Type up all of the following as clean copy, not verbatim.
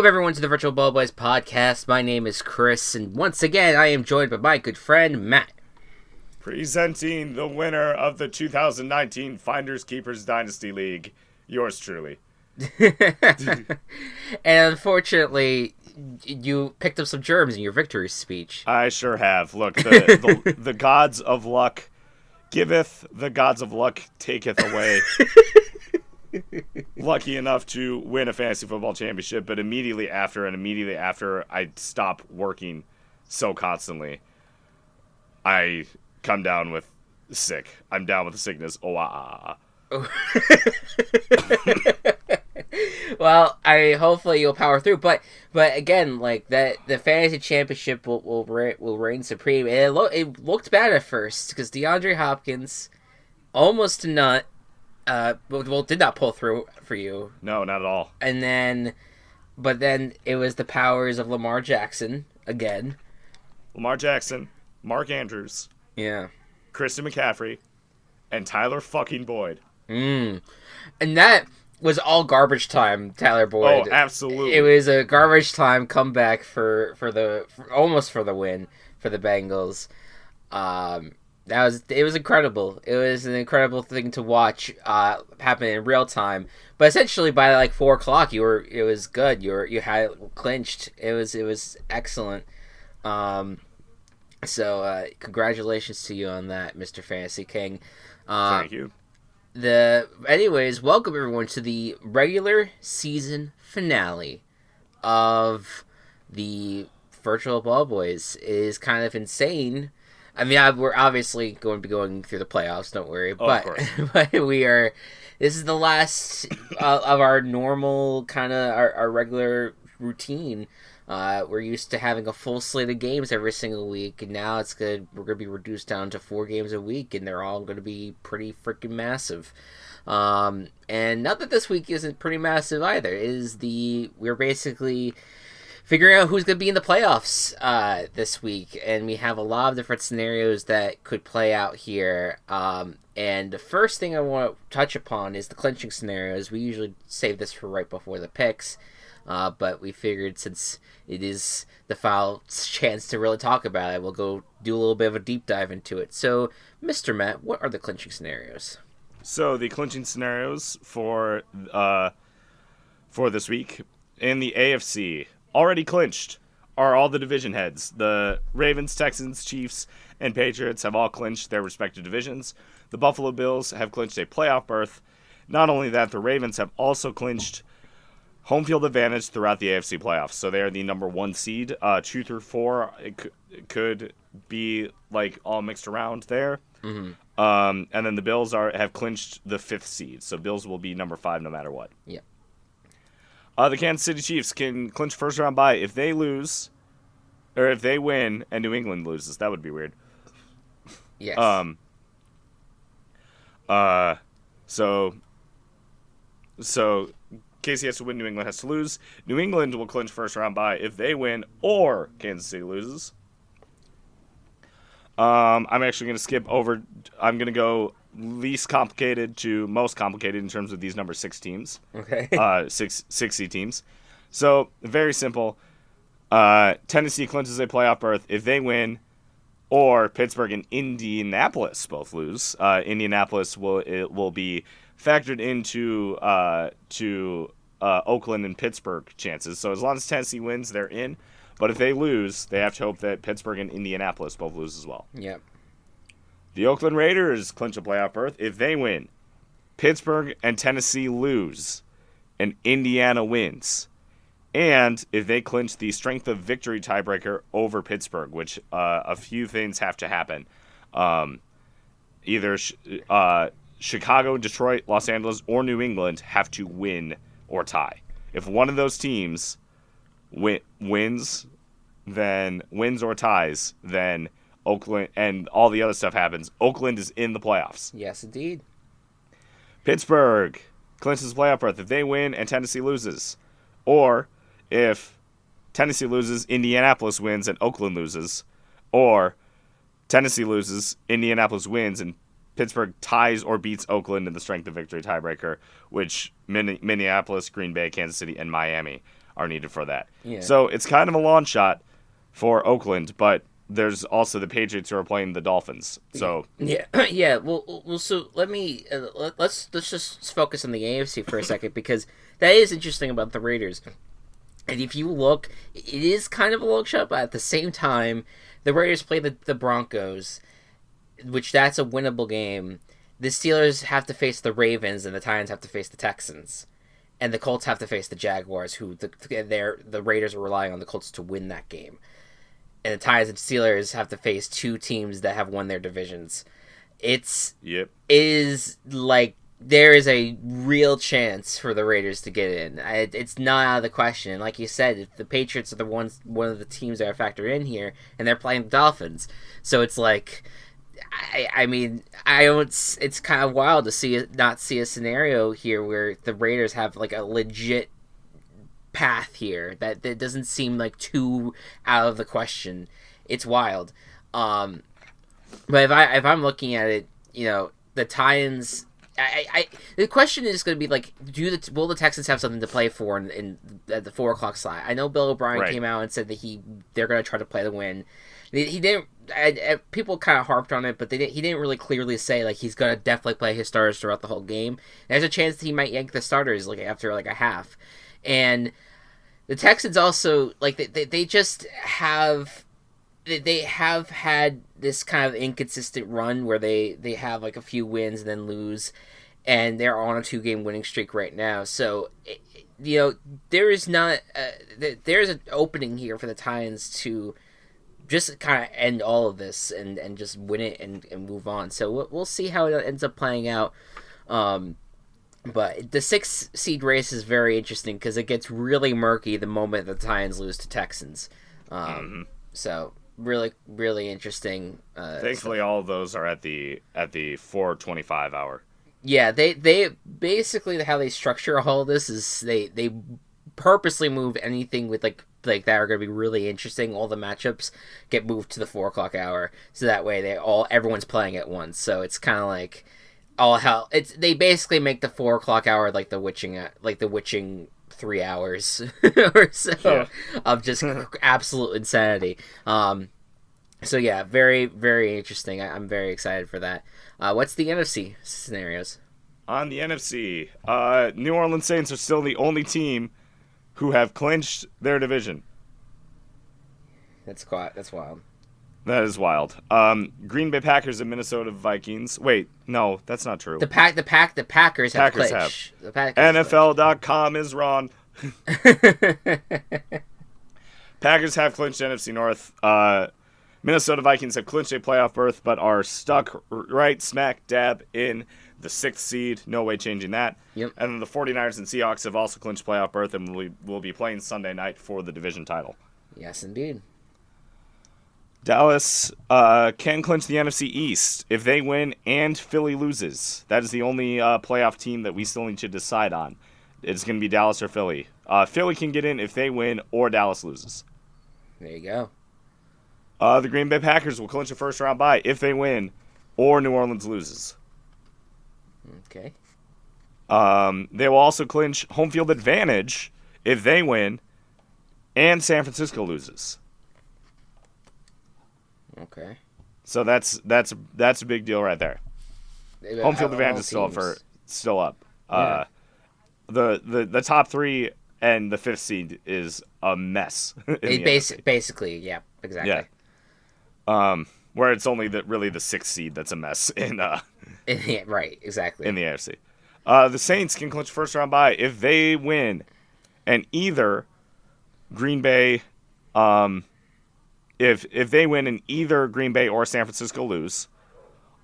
Welcome everyone to the Virtual Ball Boys podcast. My name is Chris, and once again I am joined by my good friend Matt. Presenting the winner of the 2019 Finders Keepers Dynasty League, yours truly. And unfortunately, you picked up some germs in your victory speech. I sure have. Look, the gods of luck giveth, the gods of luck taketh away. Lucky enough to win a fantasy football championship, but immediately after I stop working so constantly, I come down with sick. I'm down with the sickness. Well, hopefully you'll power through, but again, like that, the fantasy championship will reign supreme. And it looked bad at first because DeAndre Hopkins almost did not pull through for you. No, not at all. But then it was the powers of Lamar Jackson again. Lamar Jackson, Mark Andrews, yeah, Christian McCaffrey, and Tyler fucking Boyd. And that was all garbage time, Tyler Boyd. Oh, absolutely. It was a garbage time comeback for almost for the win for the Bengals. It was incredible. It was an incredible thing to watch happen in real time. But essentially by like 4:00 it was good. You had it clinched. It was excellent. So congratulations to you on that, Mr. Fantasy King. Thank you. Anyways, welcome everyone to the regular season finale of the Virtual Ball Boys. It is kind of insane. I mean, we're obviously going to be going through the playoffs, don't worry. Of course. But this is the last of our normal kind of our regular routine. We're used to having a full slate of games every single week, and now we're going to be reduced down to 4 games a week, and they're all going to be pretty freaking massive. And not that this week isn't pretty massive either. We're basically figuring out who's going to be in the playoffs this week, and we have a lot of different scenarios that could play out here. And the first thing I want to touch upon is the clinching scenarios. We usually save this for right before the picks. But we figured since it is the final chance to really talk about it, we'll go do a little bit of a deep dive into it. So, Mr. Matt, what are the clinching scenarios? So the clinching scenarios for this week in the AFC, already clinched, are all the division heads. The Ravens, Texans, Chiefs, and Patriots have all clinched their respective divisions. The Buffalo Bills have clinched a playoff berth. Not only that, the Ravens have also clinched home field advantage throughout the AFC playoffs. So they are the number 1 seed. 2 through 4, it could be like all mixed around there. Mm-hmm. And then the Bills have clinched the 5th seed. So Bills will be number 5 no matter what. Yeah. The Kansas City Chiefs can clinch first round bye if they lose, or if they win and New England loses. That would be weird. Yes. So KC has to win, New England has to lose. New England will clinch first round bye if they win or Kansas City loses. I'm actually going to skip over. I'm going to go least complicated to most complicated in terms of these number 6 teams. Okay. 60 teams. So, very simple. Tennessee clinches a playoff berth if they win, or Pittsburgh and Indianapolis both lose. Indianapolis will be factored into Oakland and Pittsburgh chances. So as long as Tennessee wins, they're in. But if they lose, they have to hope that Pittsburgh and Indianapolis both lose as well. Yep. The Oakland Raiders clinch a playoff berth if they win. Pittsburgh and Tennessee lose, and Indiana wins. And if they clinch the strength of victory tiebreaker over Pittsburgh, which a few things have to happen. Either Chicago, Detroit, Los Angeles, or New England have to win or tie. If one of those teams wins or ties, then Oakland and all the other stuff happens. Oakland is in the playoffs. Yes, indeed. Pittsburgh clinches the playoff berth if they win and Tennessee loses. Or if Tennessee loses, Indianapolis wins, and Oakland loses. Or Tennessee loses, Indianapolis wins, and Pittsburgh ties or beats Oakland in the strength of victory tiebreaker, which Minneapolis, Green Bay, Kansas City, and Miami are needed for that. Yeah. So it's kind of a long shot for Oakland, but there's also the Patriots who are playing the Dolphins. So yeah, yeah. Well. So let's just focus on the AFC for a second because that is interesting about the Raiders. And if you look, it is kind of a long shot, but at the same time, the Raiders play the Broncos, which that's a winnable game. The Steelers have to face the Ravens, and the Titans have to face the Texans, and the Colts have to face the Jaguars, who the Raiders are relying on the Colts to win that game. And the Titans and Steelers have to face two teams that have won their divisions. It is like there is a real chance for the Raiders to get in. It's not out of the question. And like you said, the Patriots are one of the teams that are factored in here, and they're playing the Dolphins. So it's like, I mean, it's kind of wild to not see a scenario here where the Raiders have like a legit path here that doesn't seem like too out of the question. It's wild. But if I'm looking at it, the Titans. The question is going to be like, will the Texans have something to play for in at the 4:00 slot? I know Bill O'Brien came out and said that they're going to try to play the win. He didn't. People kind of harped on it, but he didn't really clearly say like he's going to definitely play his starters throughout the whole game. There's a chance that he might yank the starters like after like a half, and the Texans also like they just have. They have had this kind of inconsistent run where they have like a few wins and then lose, and they're on a 2-game winning streak right now. So, there is not there's an opening here for the Titans to just kind of end all of this and just win it and move on. So we'll see how it ends up playing out. But the 6 seed race is very interesting because it gets really murky the moment the Titans lose to Texans. So. Really, really interesting. Thankfully, all of those are at the 4:25 hour. Yeah, they basically how they structure all of this is they purposely move anything with like that are going to be really interesting. All the matchups get moved to the 4:00 hour, so that way everyone's playing at once. So it's kind of like all hell. They basically make the 4:00 hour like the witching 3 hours or so of just absolute insanity. So yeah, very, very interesting. I'm very excited for that. What's the NFC scenarios? On the NFC, New Orleans Saints are still the only team who have clinched their division. That's wild. That is wild. Green Bay Packers and Minnesota Vikings. Wait, no, that's not true. The Packers have clinched. NFL.com is wrong. Packers have clinched NFC North. Minnesota Vikings have clinched a playoff berth, but are stuck right smack dab in the 6th seed. No way changing that. Yep. And then the 49ers and Seahawks have also clinched playoff berth and will be playing Sunday night for the division title. Yes, indeed. Dallas can clinch the NFC East if they win and Philly loses. That is the only playoff team that we still need to decide on. It's going to be Dallas or Philly. Philly can get in if they win or Dallas loses. There you go. The Green Bay Packers will clinch a first-round bye if they win or New Orleans loses. Okay. They will also clinch home field advantage if they win and San Francisco loses. Okay. So that's a big deal right there. Home field advantage is still up. Yeah. The top 3 and the 5th seed is a mess. Basically, yeah, exactly. Yeah. Where it's only really the 6th seed that's a mess Yeah, right, exactly. in the AFC. The Saints can clinch first round bye if they win, and either Green Bay, if they win and either Green Bay or San Francisco lose.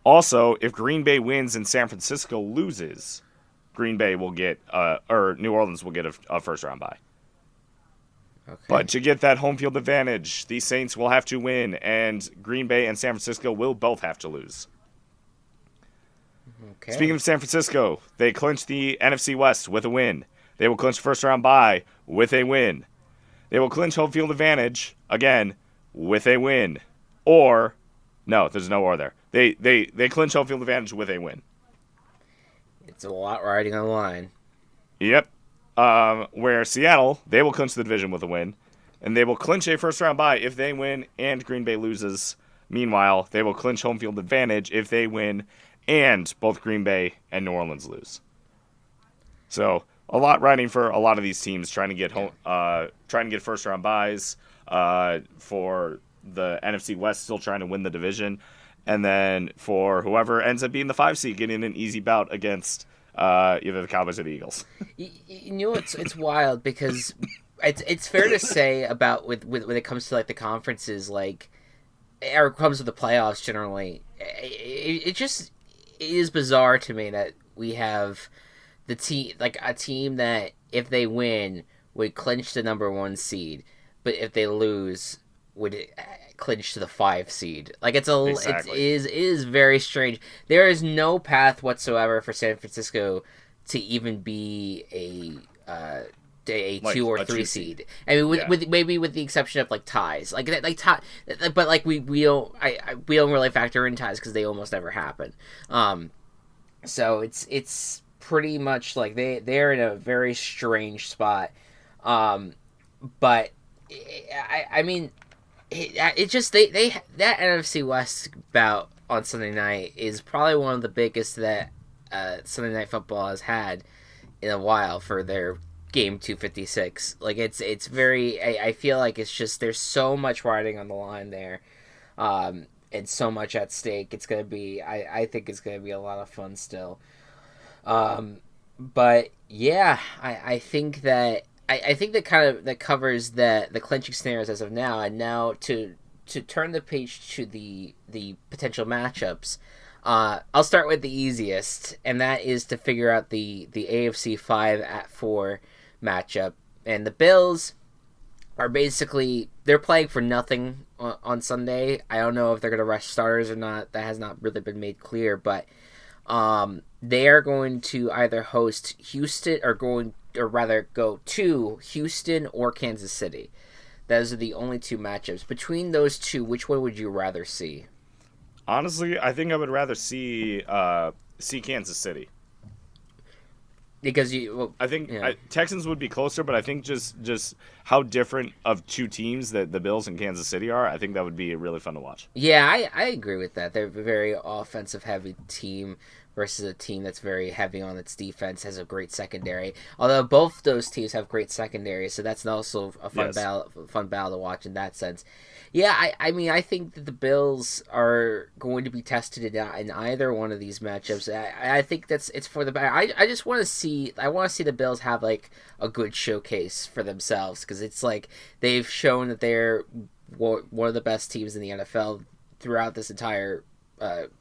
Also, if Green Bay wins and San Francisco loses, Green Bay will get or New Orleans will get a first round bye. Okay. But to get that home field advantage, the Saints will have to win, and Green Bay and San Francisco will both have to lose. Okay. Speaking of San Francisco, they clinched the NFC West with a win. They will clinch first round bye with a win. They will clinch home field advantage, again, with a win. Or, no, there's no or there. They clinch home field advantage with a win. It's a lot riding on the line. Yep. where Seattle, they will clinch the division with a win, and they will clinch a first-round bye if they win and Green Bay loses. Meanwhile, they will clinch home field advantage if they win and both Green Bay and New Orleans lose. So a lot riding for a lot of these teams trying to get first-round byes. For the NFC West, still trying to win the division, and then for whoever ends up being the 5 seed, getting an easy bout against either the Cowboys or the Eagles. You know, it's wild because it's fair to say about with when it comes to like the conferences, like or it comes to the playoffs generally. It just is bizarre to me that we have the team like a team that if they win would clinch the number 1 seed, but if they lose would clinch to the 5 seed. Like Exactly. it is very strange. There is no path whatsoever for San Francisco to even be a Like 2 or a 3 2 seed. I mean, with maybe with the exception of like ties, but like we don't we don't really factor in ties because they almost never happen. So it's pretty much like they're in a very strange spot. But I mean, it just they that NFC West bout on Sunday night is probably one of the biggest that Sunday Night Football has had in a while for their game 256. Like it's very I feel like it's just there's so much riding on the line there, and so much at stake. It's gonna be I think it's gonna be a lot of fun still. But yeah, I think that I think that kind of that covers the clinching scenarios as of now, and now to turn the page to the potential matchups. I'll start with the easiest, and that is to figure out the AFC 5-4 matchup. And the Bills are basically they're playing for nothing on Sunday. I don't know if they're going to rush starters or not. That has not really been made clear, but they are going to either host Houston or rather go to Houston or Kansas City. Those are the only 2 matchups. Between those 2, which one would you rather see? Honestly, I think I would rather see Kansas City. Because I think Texans would be closer, but I think just how different of 2 teams that the Bills and Kansas City are, I think that would be really fun to watch. Yeah, I agree with that. They're a very offensive heavy team versus a team that's very heavy on its defense, has a great secondary. Although both those teams have great secondary, so that's also a fun battle to watch in that sense. Yeah, I mean, I think that the Bills are going to be tested in either one of these matchups. I think it's for the better. I just want to see the Bills have like a good showcase for themselves because it's like they've shown that they're one of the best teams in the NFL throughout this entire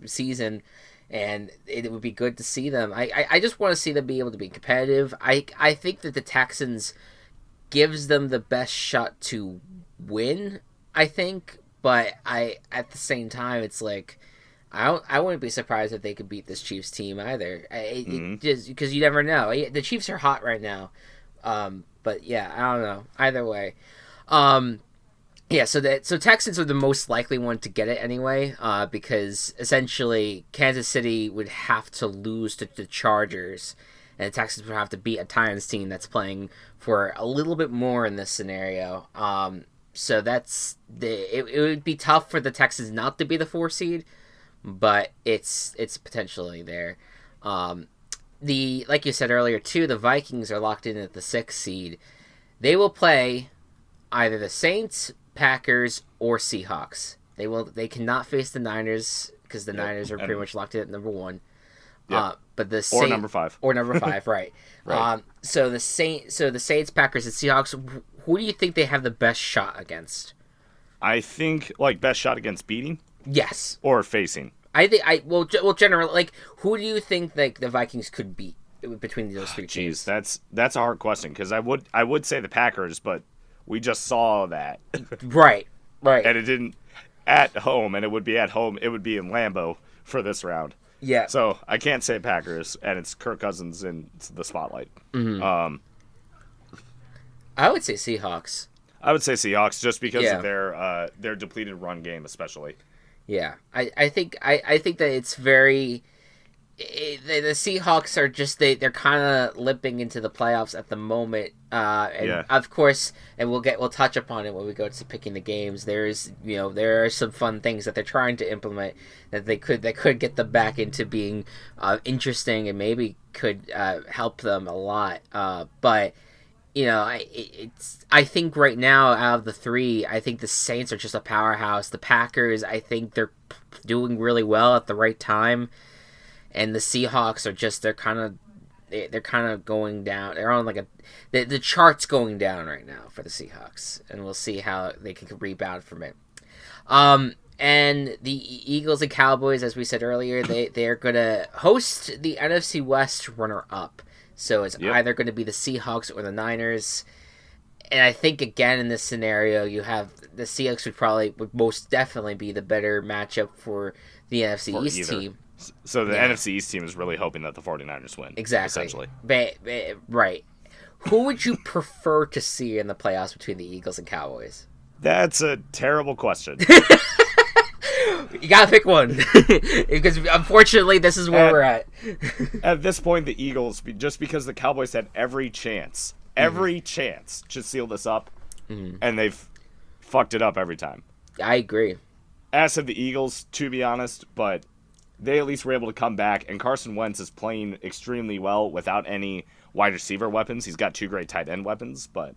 season, and it would be good to see them. I just want to see them be able to be competitive. I think that the Texans gives them the best shot to win, I think, but at the same time it's like I wouldn't be surprised if they could beat this Chiefs team either. Just because you never know. The Chiefs are hot right now, but yeah, I don't know. Either way, yeah. So Texans are the most likely one to get it anyway, because essentially Kansas City would have to lose to the Chargers, and the Texans would have to beat a Titans team that's playing for a little bit more in this scenario. So it would be tough for the Texans not to be the 4 seed, but it's potentially there. Like you said earlier too, the Vikings are locked in at the 6 seed. They will play either the Saints, Packers, or Seahawks. They cannot face the Niners because the Niners are pretty much locked in at number 1. Yep. But or number 5. Or number 5, right. Right. So the Saints, Packers, and Seahawks, who do you think they have the best shot against? I think like best shot against beating? Yes. Or facing. I think generally, like, who do you think like the Vikings could beat between those 3 teams? Jeez, that's a hard question because I would say the Packers, but we just saw that. Right. And it didn't at home, and it would be at home. It would be in Lambeau for this round. Yeah. So I can't say Packers, and it's Kirk Cousins in the spotlight. Mm-hmm. I would say Seahawks. I would say Seahawks just because of their depleted run game, especially. Yeah, I think that it's very the Seahawks are just they're kind of limping into the playoffs at the moment, and of course, and we'll touch upon it when we go to picking the games. There are some fun things that they're trying to implement that could get them back into being interesting and maybe could help them a lot. But I think right now out of the three, I think the Saints are just a powerhouse. The Packers, I think they're doing really well at the right time. And the Seahawks are just they're kind of going down. They're on like the chart's going down right now for the Seahawks, and we'll see how they can rebound from it. And the Eagles and Cowboys, as we said earlier, they're gonna host the NFC West runner up. So it's either going to be the Seahawks or the Niners. And I think again in this scenario, you have the Seahawks would most definitely be the better matchup for the NFC East team. So the NFC East team is really hoping that the 49ers win. Exactly. Essentially. Right. Who would you prefer to see in the playoffs between the Eagles and Cowboys? That's a terrible question. You gotta pick one. Because unfortunately, this is where we're at. At this point, the Eagles, just because the Cowboys had every chance to seal this up, and they've fucked it up every time. I agree. As have the Eagles, to be honest, but they at least were able to come back, and Carson Wentz is playing extremely well without any wide receiver weapons. He's got two great tight end weapons, but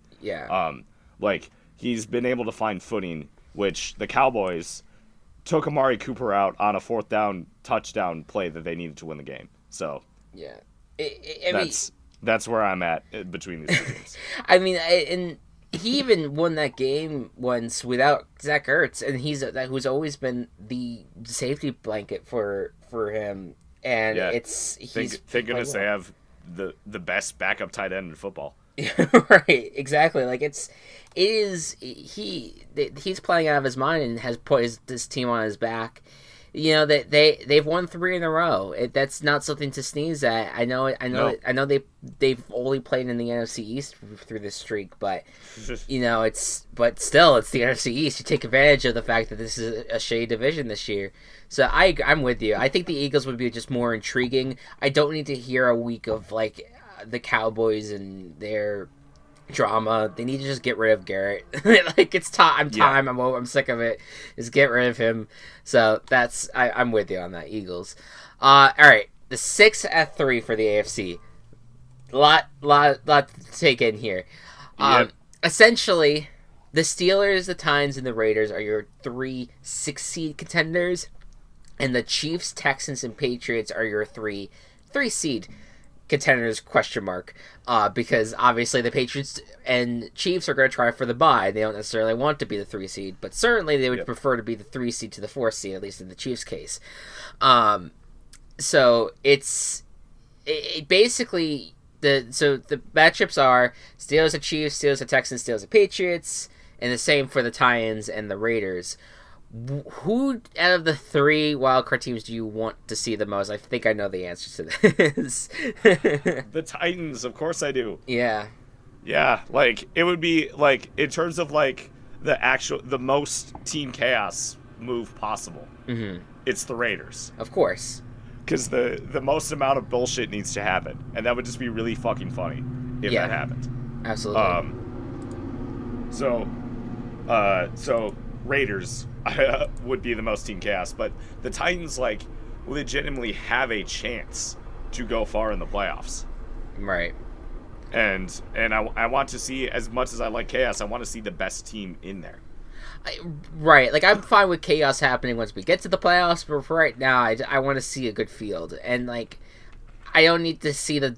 he's been able to find footing, which the Cowboys took Amari Cooper out on a 4th down touchdown play that they needed to win the game. So that's where I'm at between these two teams. I mean, and he even won that game once without Zach Ertz, and who's always been the safety blanket for him. And thank goodness they have the best backup tight end in football. Right, exactly. Like he's playing out of his mind and has put this team on his back. They've won 3 in a row. That's not something to sneeze at. I know they've only played in the NFC East through this streak, but still it's the NFC East. You take advantage of the fact that this is a shady division this year. So I'm with you. I think the Eagles would be just more intriguing. I don't need to hear a week of the Cowboys and their drama. They need to just get rid of Garrett. It's time. I'm sick of it. Just get rid of him. So I'm with you on that, Eagles. All right, the 6 at 3 for the AFC. Lot to take in here. Essentially, the Steelers, the Titans, and the Raiders are your 3 6-seed contenders, and the Chiefs, Texans, and Patriots are your 3 3-seed contenders ? Because obviously the Patriots and Chiefs are going to try for the bye. They don't necessarily want to be the 3 seed, but certainly they would prefer to be the 3 seed to the 4 seed, at least in the Chiefs' case. So it basically the matchups are Steelers and Chiefs, Steelers and Texans, Steelers and Patriots, and the same for the Titans and the Raiders. Who out of the 3 wildcard teams do you want to see the most? I think I know the answer to this. The Titans, of course I do. Yeah. Yeah, it would be in terms of the most team chaos move possible. Mm-hmm. It's the Raiders, of course, because the most amount of bullshit needs to happen, and that would just be really fucking funny if that happened. Absolutely. So Raiders would be the most team chaos, but the Titans legitimately have a chance to go far in the playoffs. Right. And I want to see, as much as I like chaos, I want to see the best team in there. Right. I'm fine with chaos happening once we get to the playoffs, but for right now, I want to see a good field. And I don't need to see the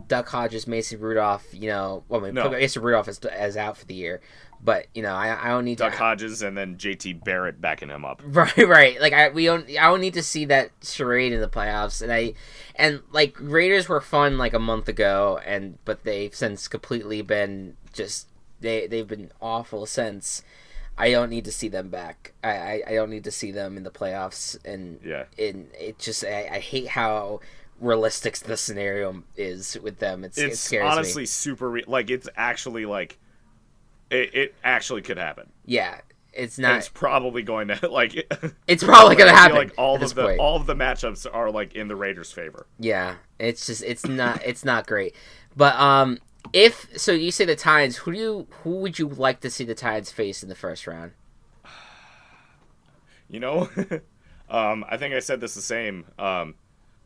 Duck Hodges, Mason Rudolph. Mason Rudolph is out for the year, but I don't need Duck Hodges and then JT Barrett backing him up. Right. I don't need to see that charade in the playoffs. And Raiders were fun a month ago, but they've since completely been they've been awful since. I don't need to see them back. I don't need to see them in the playoffs. And it just I hate how realistic the scenario is with them. It scares honestly me. Super it's actually it actually could happen. Yeah, it's And not. it's probably going to like. It's probably going to I feel happen like all at this of the point. all of the matchups are like in the Raiders' favor. Yeah, it's not great. But if so, you say the Titans. Who would you like to see the Titans face in the first round? You know, I think I said this the same.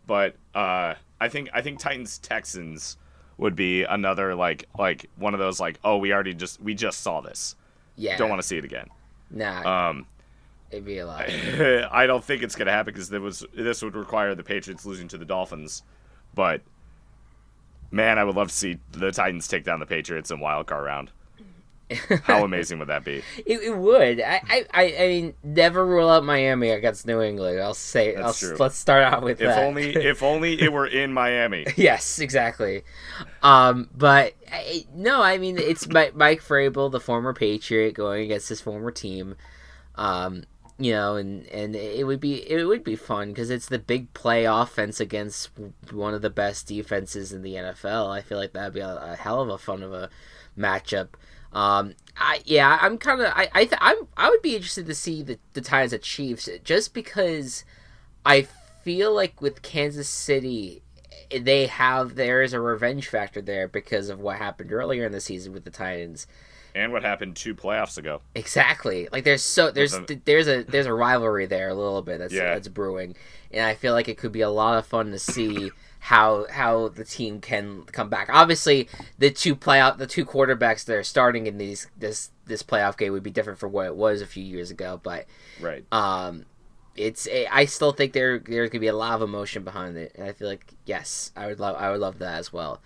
But I think Titans Texans would be another like one of those like, oh, we just saw this. Don't Yeah, want to see it again. nah, Um, it'd be a lot. I don't think it's gonna happen because this would require the Patriots losing to the Dolphins. But man, I would love to see the Titans take down the Patriots in wild card round. How amazing would that be? It would. I mean, never rule out Miami against New England. That's true. Let's start out with that. If only it were in Miami. Yes, exactly. But no, I mean it's Mike Vrabel, the former Patriot, going against his former team. You know, and it would be fun because it's the big play offense against one of the best defenses in the NFL. I feel like that'd be a hell of a fun of a matchup. I'm kind of I would be interested to see the Titans at Chiefs just because I feel like with Kansas City there is a revenge factor there because of what happened earlier in the season with the Titans. And what happened 2 playoffs ago? Exactly. Like there's a rivalry there a little bit that's brewing, and I feel like it could be a lot of fun to see how the team can come back. Obviously, the two quarterbacks that are starting in this playoff game would be different from what it was a few years ago, but right. I still think there's gonna be a lot of emotion behind it, and I feel like yes, I would love that as well.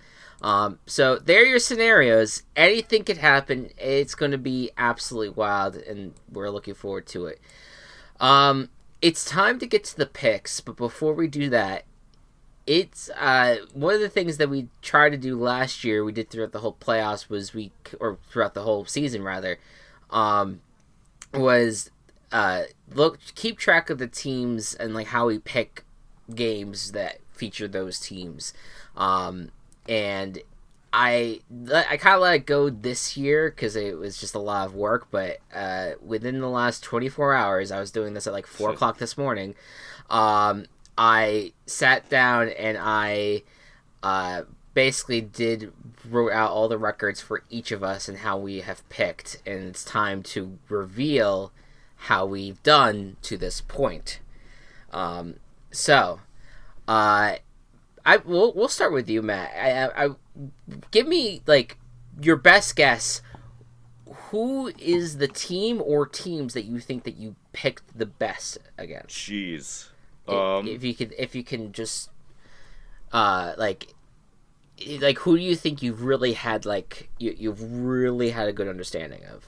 So there are your scenarios. Anything could happen. It's going to be absolutely wild, and we're looking forward to it. It's time to get to the picks, but before we do that, it's one of the things that we tried to do last year. We did throughout the whole playoffs or throughout the whole season rather, was keep track of the teams and like how we pick games that feature those teams. And I kind of let it go this year because it was just a lot of work. But within the last 24 hours, I was doing this at like 4 o'clock this morning. I sat down and I basically wrote out all the records for each of us and how we have picked. And it's time to reveal how we've done to this point. We'll start with you, Matt. I give me like your best guess. Who is the team or teams that you think that you picked the best against? Jeez. If you can just like who do you think you've really had you've really had a good understanding of?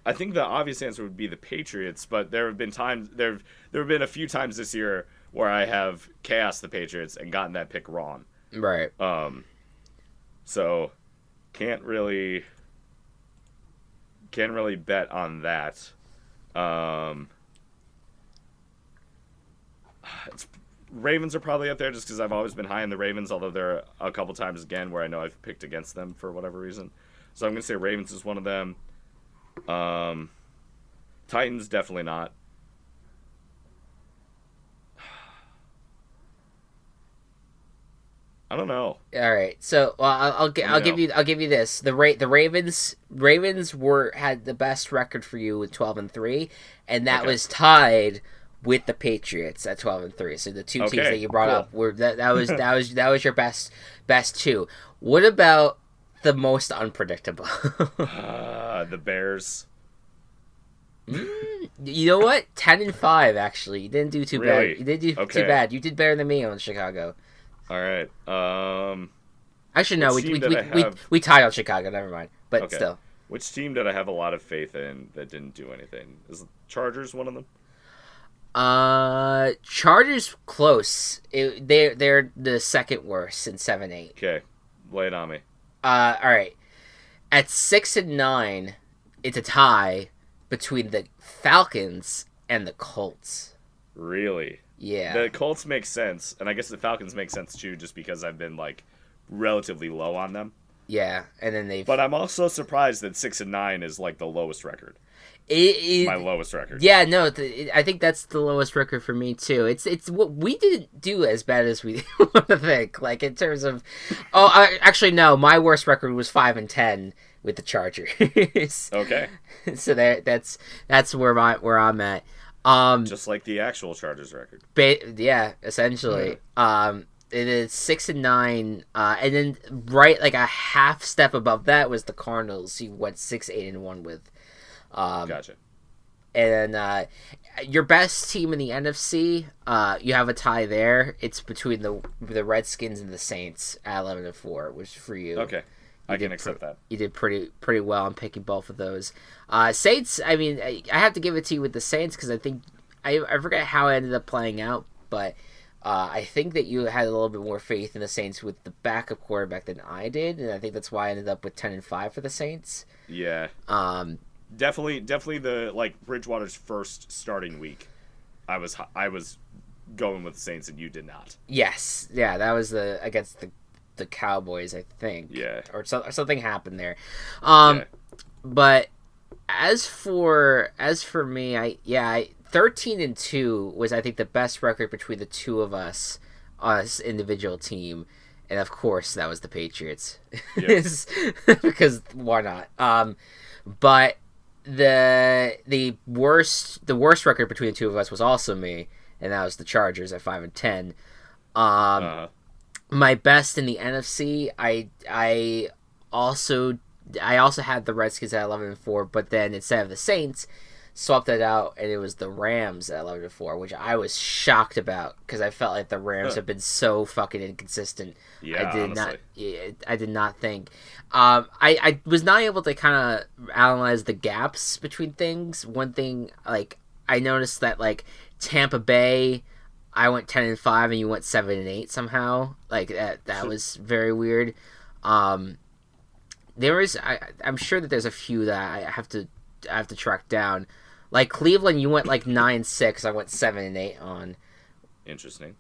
I think the obvious answer would be the Patriots, but there have been a few times this year where I have chaosed the Patriots and gotten that pick wrong. Right. So can't really bet on that. Ravens are probably up there just because I've always been high on the Ravens, although there are a couple times again where I know I've picked against them for whatever reason. So I'm going to say Ravens is one of them. Titans, definitely not. I don't know. All right, so I'll give you this. The Ravens had the best record for you with 12-3, and that was tied with the Patriots at 12-3. So the two teams that you brought up were that was your best two. What about the most unpredictable? The Bears. You know what? 10-5 actually. You didn't do too bad. You didn't do too bad. You did better than me on Chicago. All right. Actually, no. We tied on Chicago. Never mind. But still. Which team did I have a lot of faith in that didn't do anything? Is Chargers one of them? Chargers close. They're the second worst in 7-8. Okay, lay it on me. All right. At 6-9, it's a tie between the Falcons and the Colts. Really? Yeah. The Colts make sense, and I guess the Falcons make sense too, just because I've been like relatively low on them. Yeah, and then they've. But I'm also surprised that 6-9 is like the lowest record. My lowest record. Yeah, no, I think that's the lowest record for me too. It's what we didn't do as bad as we want to think. Like in terms of, actually no, my worst record was 5-10 with the Chargers. Okay. So that's where I'm at. Just like the actual Chargers record. Yeah, essentially. It is 6-9, and then right like a half step above that was the Cardinals. Who went 6-8-1 with. Gotcha. And your best team in the NFC, you have a tie there. It's between the Redskins and the Saints at 11-4, which for you. Okay, I can accept that. You did pretty well on picking both of those. Saints, I mean, I have to give it to you with the Saints because I think I forget how it ended up playing out, but I think that you had a little bit more faith in the Saints with the backup quarterback than I did, and I think that's why I ended up with 10-5 for the Saints. Yeah. Definitely the like Bridgewater's first starting week. I was going with the Saints and you did not. Yes, yeah, that was against the Cowboys, I think. Yeah, or something happened there. Yeah. But as for me, 13-2 was I think the best record between the two of us individual team, and of course that was the Patriots. Yep. Because why not? But the worst record between the two of us was also me, and that was the Chargers at 5-10. My best in the NFC, I also had the Redskins at 11-4, but then instead of the Saints, swapped that out, and it was the Rams at 11-4, which I was shocked about because I felt like the Rams have been so fucking inconsistent. Yeah, I did not think. I was not able to kind of analyze the gaps between things. One thing, like I noticed that like Tampa Bay, I went 10-5 and you went 7-8 somehow. Like that was very weird. I'm sure that there's a few that I have to track down. Like Cleveland, you went like 9-6. I went 7-8 on. Interesting.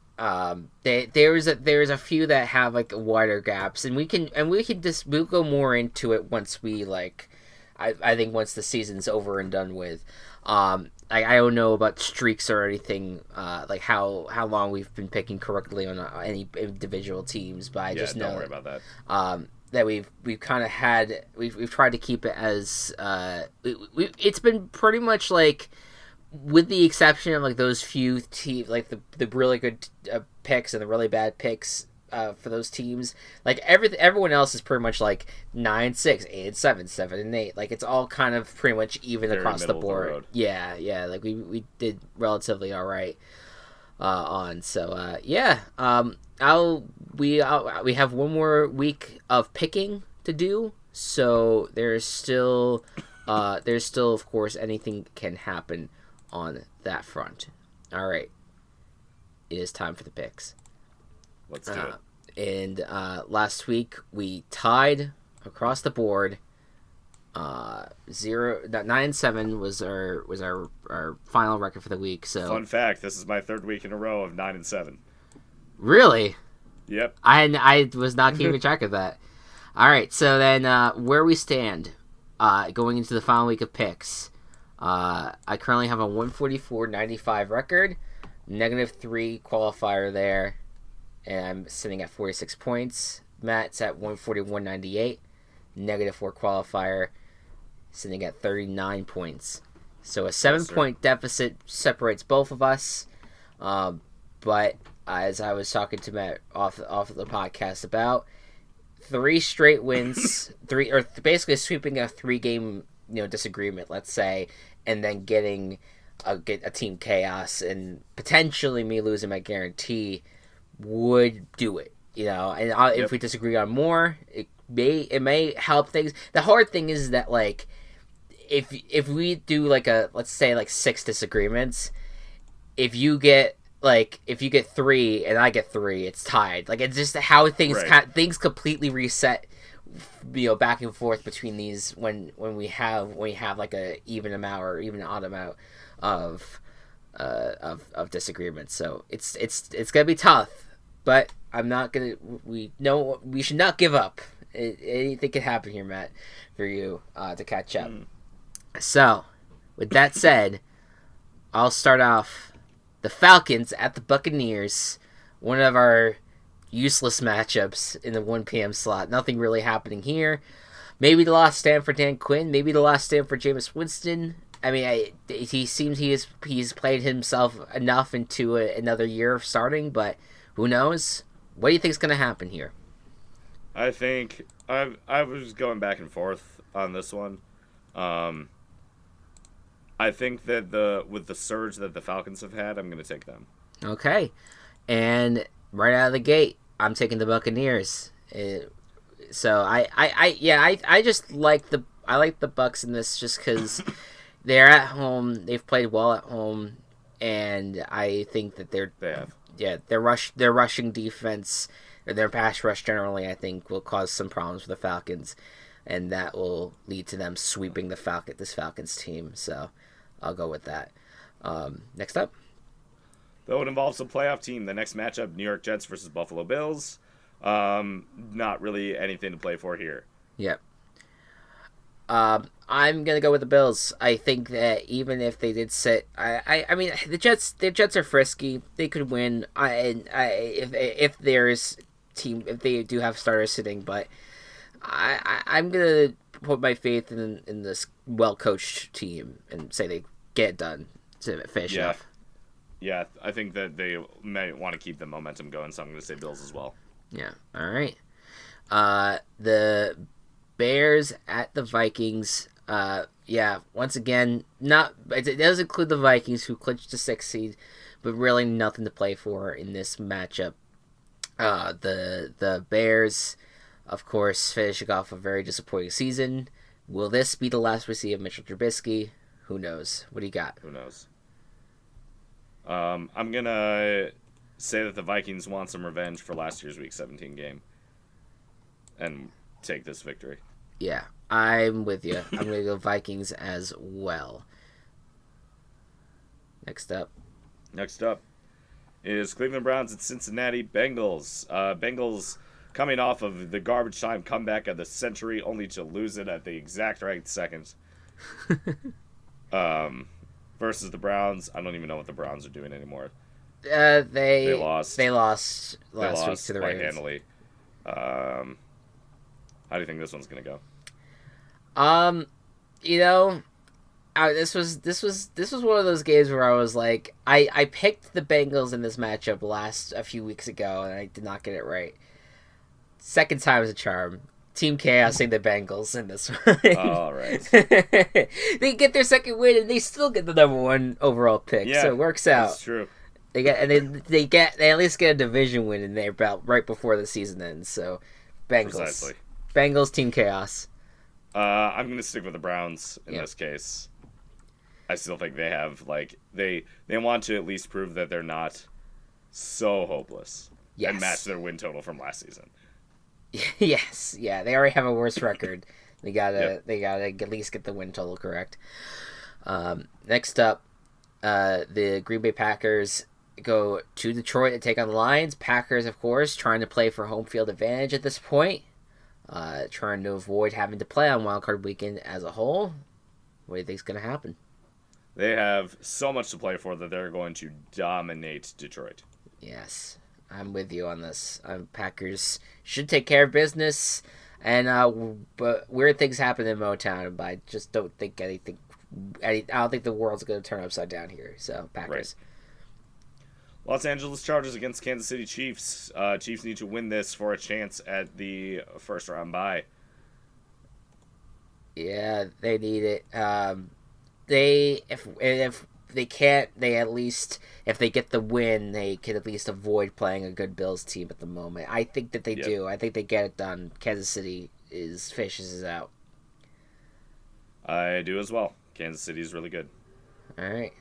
There's a few that have like wider gaps, and we'll go more into it once we like. I think once the season's over and done with. I don't know about streaks or anything, like how long we've been picking correctly on any individual teams, but I just know don't worry about that. That we've kind of had we've tried to keep it as it's been pretty much like, with the exception of like those few teams, like the really good picks and the really bad picks for those teams, like everyone else is pretty much like 9-6, 8-7, 7-8. Like it's all kind of pretty much even Very across the middle board. of the road. Yeah. Like we did relatively all right on. So we have one more week of picking to do. So there's still of course anything can happen on that front. All right, it is time for the picks. Let's do it. And last week we tied across the board. 9-7 was our final record for the week. So fun fact: this is my third week in a row of 9-7. Really? Yep. I was not keeping track of that. All right, so then where we stand going into the final week of picks. I currently have a 144.95 record, -3 qualifier there, and I'm sitting at 46 points. Matt's at 141.98, -4 qualifier, sitting at 39 points. So a 7-point deficit separates both of us. But as I was talking to Matt off the podcast about, 3 straight wins, basically sweeping a 3-game disagreement, let's say, and then getting a team chaos and potentially me losing my guarantee would do it. And if we disagree on more, it may help things. The hard thing is that like if we do like let's say like 6 disagreements, if you get 3 and I get 3, it's tied. Like it's just how things things completely reset, back and forth between these when we have like a even amount or even odd amount of disagreements. So it's gonna be tough, but I'm not gonna. We should not give up. Anything could happen here, Matt, for you to catch up. Mm. So, with that said, I'll start off the Falcons at the Buccaneers. One of our useless matchups in the 1 p.m. slot. Nothing really happening here. Maybe the last stand for Dan Quinn. Maybe the last stand for Jameis Winston. I mean, he seems he's played himself enough into another year of starting, but who knows? What do you think is going to happen here? I think I was going back and forth on this one. I think that with the surge that the Falcons have had, I'm going to take them. Okay, and right out of the gate, I'm taking the Buccaneers. So I just like the Bucks in this just because they're at home. They've played well at home, and I think that their rushing defense or their pass rush generally, I think, will cause some problems for the Falcons, and that will lead to them sweeping this Falcons team. So I'll go with that. Next up. Though it involves a playoff team, the next matchup, New York Jets versus Buffalo Bills. Not really anything to play for here. Yep. I'm gonna go with the Bills. I think that even if they did sit, I mean the Jets are frisky. They could win. If they do have starters sitting, but I'm gonna put my faith in this well coached team and say they get it done to finish it off. Yeah, I think that they may want to keep the momentum going, so I'm going to say Bills as well. Yeah, all right. The Bears at the Vikings. Once again, it does include the Vikings, who clinched the 6th seed, but really nothing to play for in this matchup. The Bears, of course, finishing off a very disappointing season. Will this be the last we see of Mitchell Trubisky? Who knows? What do you got? Who knows? I'm going to say that the Vikings want some revenge for last year's Week 17 game and take this victory. Yeah, I'm with you. I'm going to go Vikings as well. Next up is Cleveland Browns at Cincinnati Bengals. Bengals coming off of the garbage time comeback of the century, only to lose it at the exact right second. Versus the Browns. I don't even know what the Browns are doing anymore. They lost. They lost last week to the quite Ravens. handily. How do you think this one's gonna go? This was one of those games where I was like, I picked the Bengals in this matchup a few weeks ago, and I did not get it right. Second time is a charm. Team Chaos and the Bengals in this one. All right. They get their second win, and they still get the number 1 overall pick. Yeah, so it works out. That's true. They at least get a division win in their belt right before the season ends. So, Bengals. Precisely. Bengals, Team Chaos. I'm gonna stick with the Browns in this case. I still think they have they want to at least prove that they're not so hopeless and match their win total from last season. Yes, yeah, they already have a worse record. They gotta at least get the win total correct. Next up, the Green Bay Packers go to Detroit to take on the Lions. Packers, of course, trying to play for home field advantage at this point, trying to avoid having to play on Wild Card Weekend as a whole. What do you think is going to happen? They have so much to play for that they're going to dominate Detroit. Yes. I'm with you on this. Packers should take care of business, and but weird things happen in Motown. But I just don't think anything. I don't think the world's going to turn upside down here. So Packers. Right. Los Angeles Chargers against Kansas City Chiefs. Chiefs need to win this for a chance at the first round bye. Yeah, they need it. If they can't, they at least, if they get the win, they can at least avoid playing a good Bills team at the moment. I think that they do. I think they get it done. Kansas City fishes out. I do as well. Kansas City is really good. All right.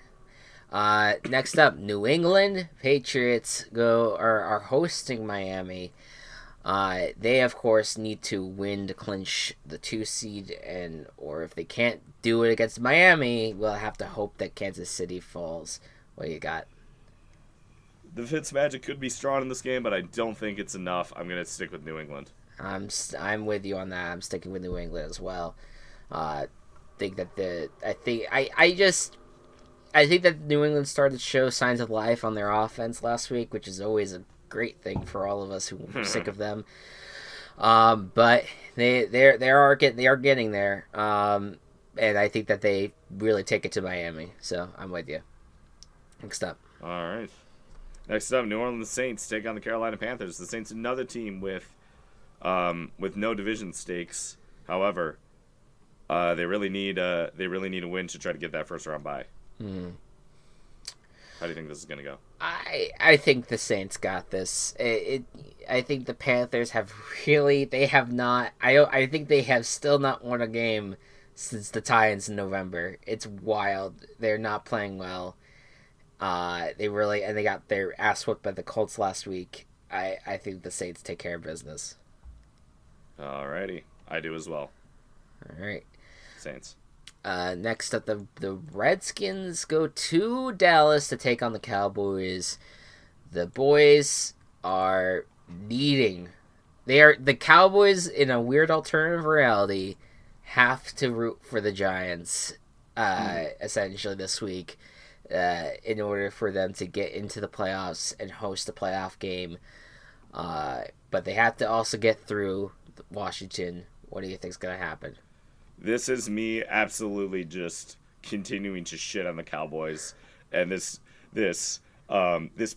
Next up, New England Patriots are hosting Miami. They of course need to win to clinch the 2 seed, or if they can't do it against Miami, we'll have to hope that Kansas City falls. What do you got? The Fitz magic could be strong in this game, but I don't think it's enough. I'm gonna stick with New England. I'm with you on that. I'm sticking with New England as well. Think that I think that New England started to show signs of life on their offense last week, which is always a great thing for all of us who are sick of them. But they are getting there. And I think that they really take it to Miami. So I'm with you. Next up. All right. Next up, New Orleans Saints take on the Carolina Panthers. The Saints, another team with no division stakes. However, they really need a win to try to get that first round bye. Mm. How do you think this is going to go? I think the Saints got this. I think the Panthers have not. I think they have still not won a game since the tie-ins in November. It's wild. They're not playing well. They got their ass whooped by the Colts last week. I think the Saints take care of business. Alrighty, I do as well. All right, Saints. Next up, the Redskins go to Dallas to take on the Cowboys. The boys are the Cowboys in a weird alternative reality have to root for the Giants essentially this week in order for them to get into the playoffs and host a playoff game. But they have to also get through Washington. What do you think is going to happen? This is me absolutely just continuing to shit on the Cowboys, and this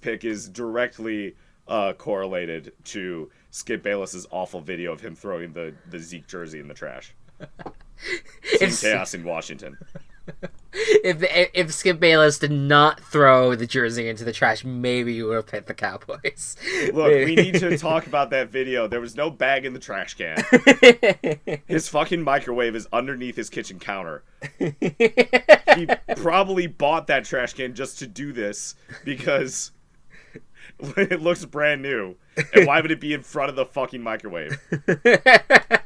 pick is directly correlated to Skip Bayless's awful video of him throwing the Zeke jersey in the trash. Team chaos in Washington. If Skip Bayless did not throw the jersey into the trash, maybe you would have picked the Cowboys. Look, we need to talk about that video. There was no bag in the trash can. His fucking microwave is underneath his kitchen counter. He probably bought that trash can just to do this because it looks brand new. And why would it be in front of the fucking microwave?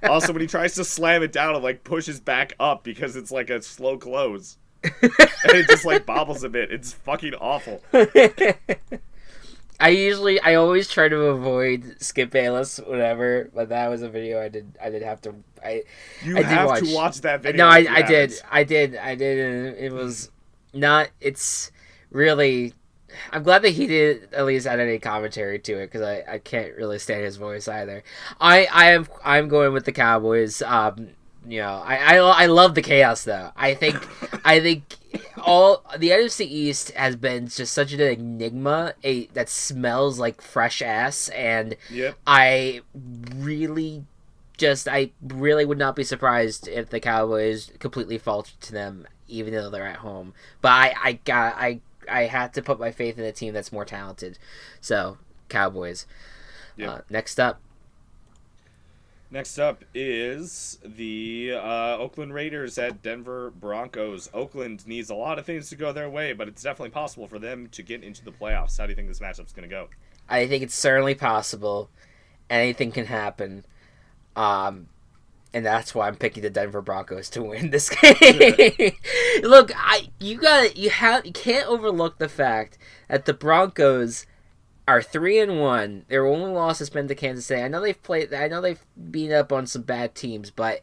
Also, when he tries to slam it down, it pushes back up because it's a slow close. And it just bobbles a bit. It's fucking awful. I always try to avoid Skip Bayless, whatever, but that was a video I did have to watch that video. No, I did, and it was not. It's really. I'm glad that he did at least add any commentary to it because I can't really stand his voice either. I'm going with the Cowboys. I love the chaos though. I think all the NFC East has been just such an enigma that smells like fresh ass, and yep. I really would not be surprised if the Cowboys completely falter to them, even though they're at home. But I had to put my faith in a team that's more talented. So, Cowboys. Yep. Next up is the Oakland Raiders at Denver Broncos. Oakland needs a lot of things to go their way, but it's definitely possible for them to get into the playoffs. How do you think this matchup's going to go? I think it's certainly possible. Anything can happen. And that's why I'm picking the Denver Broncos to win this game. Look, you can't overlook the fact that the Broncos are 3-1. Their only loss has been to Kansas City. I know they've beaten up on some bad teams, but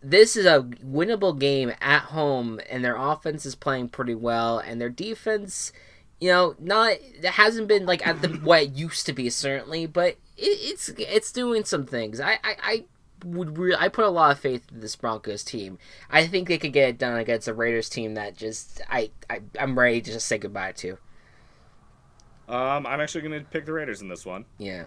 this is a winnable game at home, and their offense is playing pretty well, and their defense, it hasn't been at what it used to be certainly, but it's doing some things. I put a lot of faith in this Broncos team. I think they could get it done against a Raiders team that I'm ready to just say goodbye to. I'm actually going to pick the Raiders in this one. Yeah.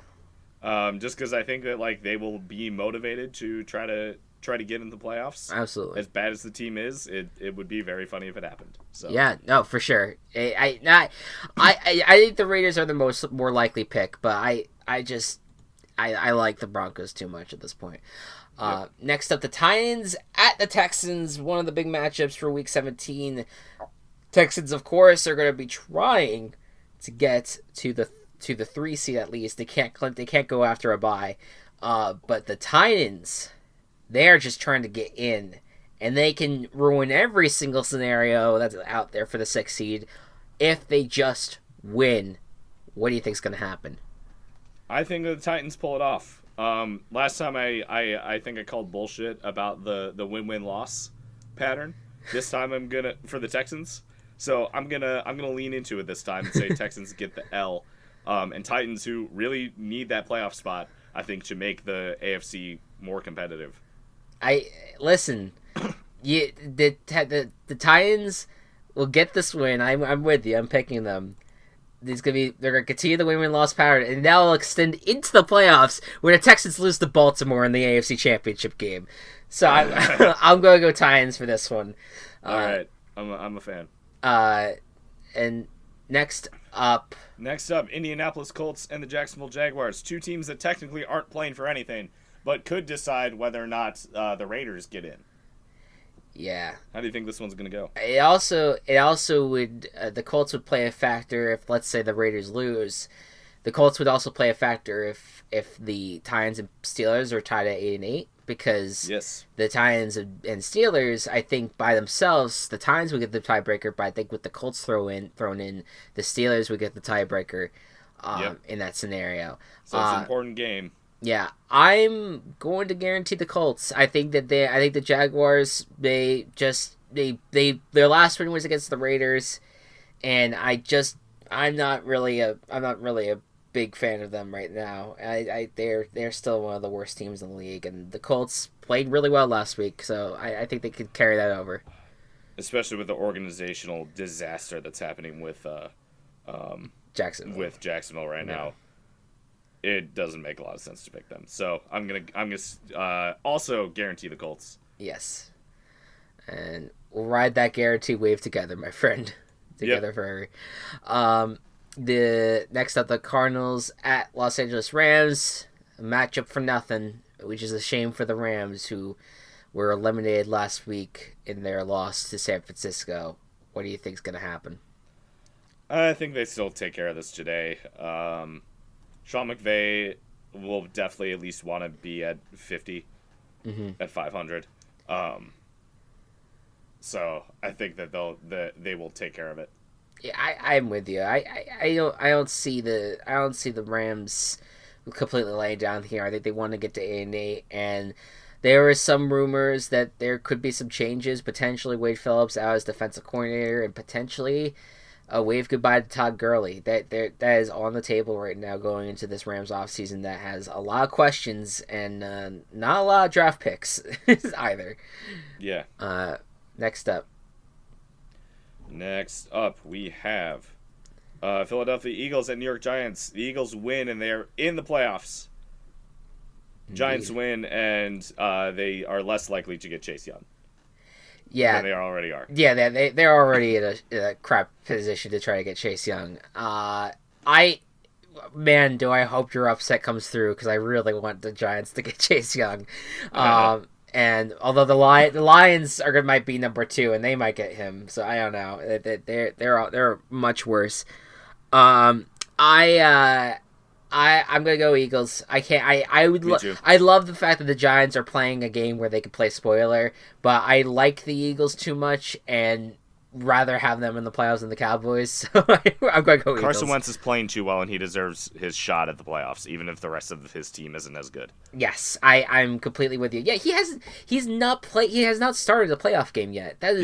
Just because I think that they will be motivated to try to get into the playoffs. Absolutely. As bad as the team is, it would be very funny if it happened. So yeah, no, for sure. I think the Raiders are the more likely pick, but I like the Broncos too much at this point. Yep. Next up, the Titans at the Texans, one of the big matchups for Week 17. Texans, of course, are going to be trying to get to the 3 seed at least. They can't go after a bye. But the Titans, they're just trying to get in, and they can ruin every single scenario that's out there for the 6 seed if they just win. What do you think is going to happen? I think the Titans pull it off. Last time I think I called bullshit about the win-win loss pattern. This time I'm gonna for the Texans. So I'm gonna lean into it this time and say Texans get the L. And Titans, who really need that playoff spot, I think should make the AFC more competitive. I listen. The Titans will get this win. I'm with you. I'm picking them. They're gonna continue the win loss pattern, and that will extend into the playoffs where the Texans lose to Baltimore in the AFC Championship game. So I'm going to go Titans for this one. All right, I'm a fan. And next up, Indianapolis Colts and the Jacksonville Jaguars, two teams that technically aren't playing for anything, but could decide whether or not the Raiders get in. yeah. How do you think this one's gonna go? It also would the Colts would play a factor if, let's say, the Raiders lose. The Colts would also play a factor if the Titans and Steelers are tied at 8-8, because Yes. the Titans and Steelers, I think by themselves, the Titans would get the tiebreaker, but I think with the Colts thrown in, the Steelers would get the tiebreaker in that scenario. So it's an important game. Yeah, I'm going to guarantee the Colts. I think the Jaguars, their last win was against the Raiders, and I'm not really a big fan of them right now. They're still one of the worst teams in the league, and the Colts played really well last week, so I think they could carry that over. Especially with the organizational disaster that's happening with Jacksonville right now. It doesn't make a lot of sense to pick them. So I'm gonna also guarantee the Colts. Yes, and we'll ride that guarantee wave together, my friend. Together forever. The next up, the Cardinals at Los Angeles Rams. A matchup for nothing, which is a shame for the Rams, who were eliminated last week in their loss to San Francisco. What do you think is going to happen? I think they still take care of this today. Sean McVay will definitely at least want to be at 50, at 500. So I think that they will take care of it. Yeah, I'm with you. I don't see the Rams completely laying down here. I think they want to get to 8-8, and there are some rumors that there could be some changes. Potentially Wade Phillips out as defensive coordinator, and potentially a wave goodbye to Todd Gurley. That is on the table right now going into this Rams offseason that has a lot of questions and not a lot of draft picks either. Yeah. Next up, we have Philadelphia Eagles and New York Giants. The Eagles win, and they are in the playoffs. Indeed. Giants win, and they are less likely to get Chase Young. Yeah, than they already are. Yeah, they're already in a crap position to try to get Chase Young. Do I hope your upset comes through, because I really want the Giants to get Chase Young. And although the Lions might be number 2, and they might get him, so I don't know. They're much worse. I'm gonna go Eagles. I love the fact that the Giants are playing a game where they could play spoiler, but I like the Eagles too much and rather have them in the playoffs than the Cowboys. So I'm gonna go Eagles. Carson Wentz is playing too well, and he deserves his shot at the playoffs, even if the rest of his team isn't as good. Yes, I'm completely with you. Yeah, he has not started a playoff game yet. That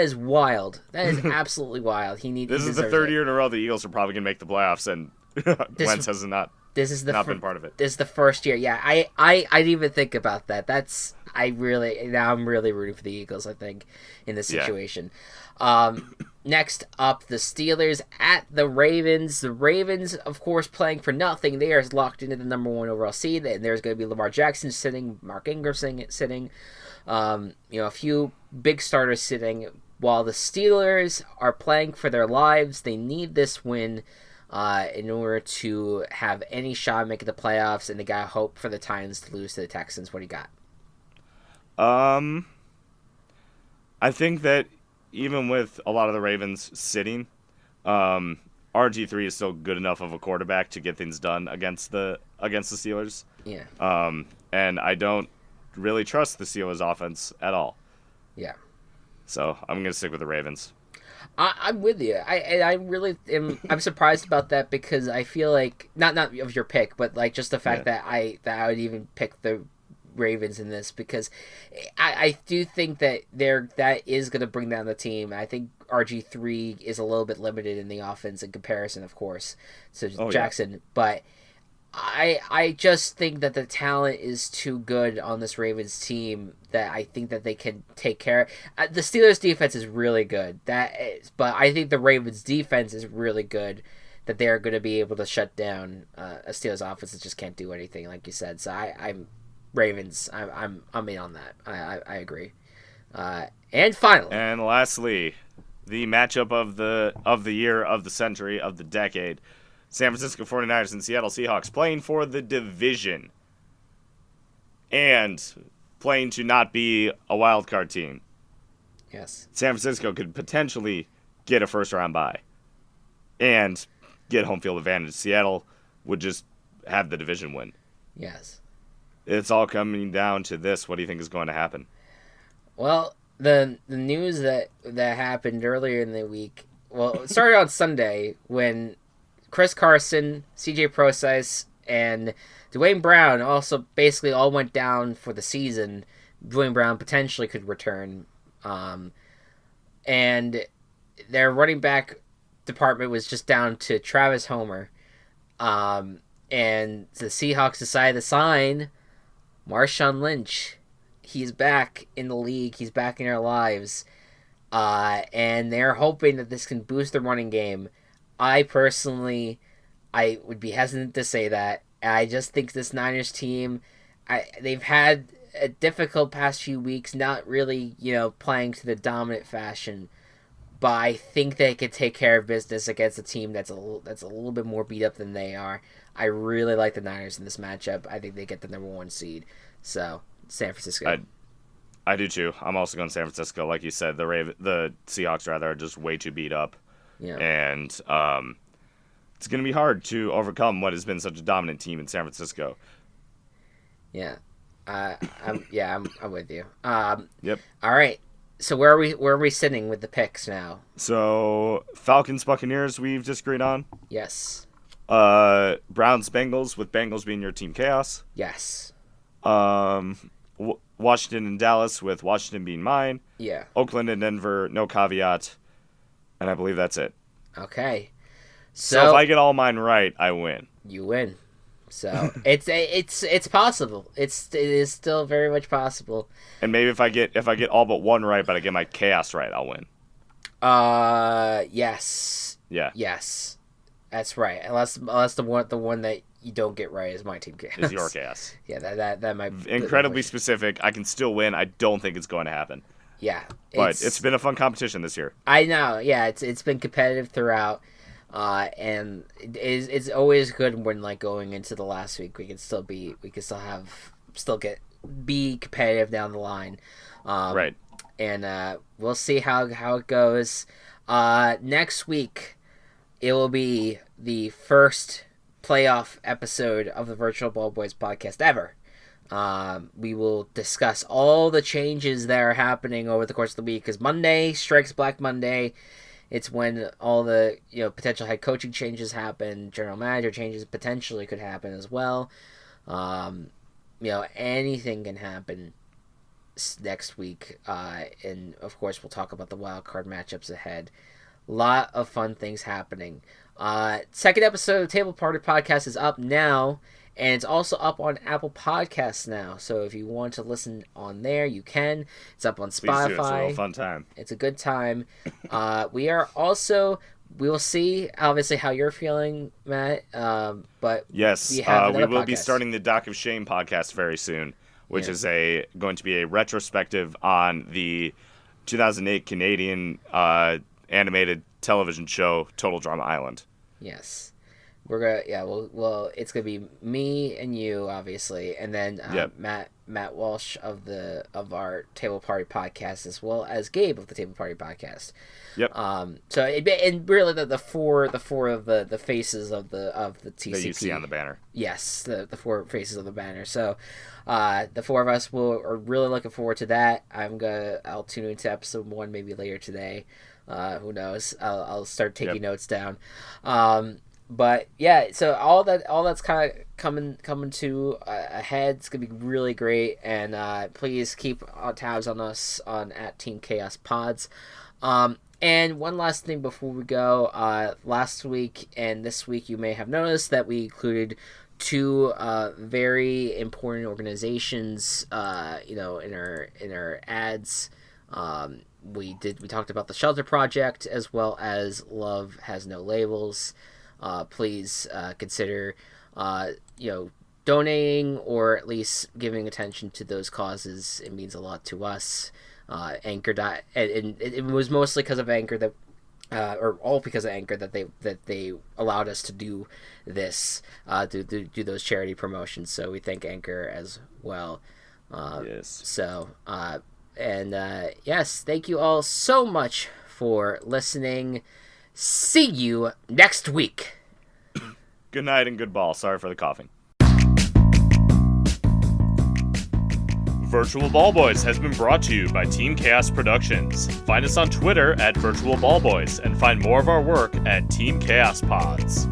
is wild. That is absolutely wild. This is the third year in a row the Eagles are probably gonna make the playoffs, and Wentz has not been part of it. This is the first year. Yeah, I didn't even think about that. I'm really rooting for the Eagles, I think, in this situation. Next up, the Steelers at the Ravens. The Ravens, of course, playing for nothing. They are locked into the number 1 overall seed, and there's going to be Lamar Jackson sitting, Mark Ingram sitting, a few big starters sitting. While the Steelers are playing for their lives, they need this win in order to have any shot at making the playoffs, and they got hope for the Titans to lose to the Texans. What do you got? I think that even with a lot of the Ravens sitting, RG3 is still good enough of a quarterback to get things done against the Steelers. Yeah. And I don't really trust the Steelers offense at all. Yeah. So I'm going to stick with the Ravens. I'm with you. I really am. I'm surprised about that because I feel like not of your pick, but like just the fact Yeah. that I would even pick the Ravens in this because I do think that that is going to bring down the team. I think RG3 is a little bit limited in the offense in comparison, of course, to Oh yeah. Jackson, but I just think that the talent is too good on this Ravens team that I think that they can take care. The Steelers defense is really good. But I think the Ravens defense is really good. That they are going to be able to shut down a Steelers offense that just can't do anything, like you said. So I'm Ravens. I'm in on that. I agree. And finally, And lastly, the matchup of the year, of the century, of the decade. San Francisco 49ers and Seattle Seahawks playing for the division and playing to not be a wild card team. yes, San Francisco could potentially get a first round bye and get home field advantage. Seattle would just have the division win. yes. It's all coming down to this. What do you think is going to happen? Well, the news that happened earlier in the week. Well, it started on Sunday when Chris Carson, C.J. Procise, and Dwayne Brown also basically all went down for the season. Dwayne Brown potentially could return, and their running back department was just down to Travis Homer, and the Seahawks decided to sign Marshawn Lynch. He's back in the league. He's back in our lives. And they're hoping that this can boost the running game. I personally, I would be hesitant to say that. I just think this Niners team, they've had a difficult past few weeks, not really, playing to the dominant fashion. But I think they could take care of business against a team that's a little bit more beat up than they are. I really like the Niners in this matchup. I think they get the #1 seed. So San Francisco. I do too. I'm also going San Francisco. Like you said, the Seahawks rather are just way too beat up, Yeah. and it's going to be hard to overcome what has been such a dominant team in San Francisco. Yeah. I'm with you. Yep. All right. So where are we sitting with the picks now? So Falcons Buccaneers we've just agreed on. Yes. Browns Bengals, with Bengals being your team chaos. Yes. Washington and Dallas, with Washington being mine. Yeah. Oakland and Denver, no caveat. And I believe that's it. Okay. So if I get all mine right, I win. You win. So it's possible. It is still very much possible. And maybe if I get all but one right, but I get my chaos right, I'll win. Yes. Yeah. Yes. That's right. Unless the one that you don't get right is my team chaos. Is your chaos. Yeah, that might be incredibly specific. I can still win. I don't think it's going to happen. Yeah. But it's been a fun competition this year. I know. Yeah, it's been competitive throughout. And it's always good when like going into the last week we can still be competitive down the line, right? And we'll see how it goes. Next week it will be the first playoff episode of the Virtual Ball Boys podcast ever. We will discuss all the changes that are happening over the course of the week because Monday strikes Black Monday. It's when all the potential head coaching changes happen, general manager changes potentially could happen as well. Anything can happen next week, and of course we'll talk about the wild card matchups ahead. A lot of fun things happening. Second episode of Table Party Podcast is up now. And it's also up on Apple Podcasts now. So if you want to listen on there, you can. It's up on Spotify. Please do. It's a real fun time. It's a good time. We will see, obviously, how you're feeling, Matt. But yes, we will be starting the Dock of Shame podcast very soon, which is going to be a retrospective on the 2008 Canadian animated television show Total Drama Island. Yes. We're gonna it's gonna be me and you obviously, and then Matt Walsh of our Table Party podcast, as well as Gabe of the Table Party podcast. Yep. So and really the four of the faces of the TCP that you see on the banner. Yes, the four faces of the banner. So, the four of us are really looking forward to that. I'll tune into episode 1 maybe later today. Who knows? I'll start taking notes down. But yeah, so all that's kind of coming to a head. It's gonna be really great, and please keep tabs on us on at Team Chaos Pods. And one last thing before we go, last week and this week you may have noticed that we included two very important organizations, in our ads. We talked about the Shelter Project as well as Love Has No Labels. Please consider donating or at least giving attention to those causes. It means a lot to us. Anchor and it was mostly because of Anchor that or all because of Anchor that they allowed us to do this, to do those charity promotions. So we thank Anchor as well. Yes. So yes, thank you all so much for listening. See you next week. Good night and good ball. Sorry for the coughing. Virtual Ball Boys has been brought to you by Team Chaos Productions. Find us on Twitter at Virtual Ball Boys and find more of our work at Team Chaos Pods.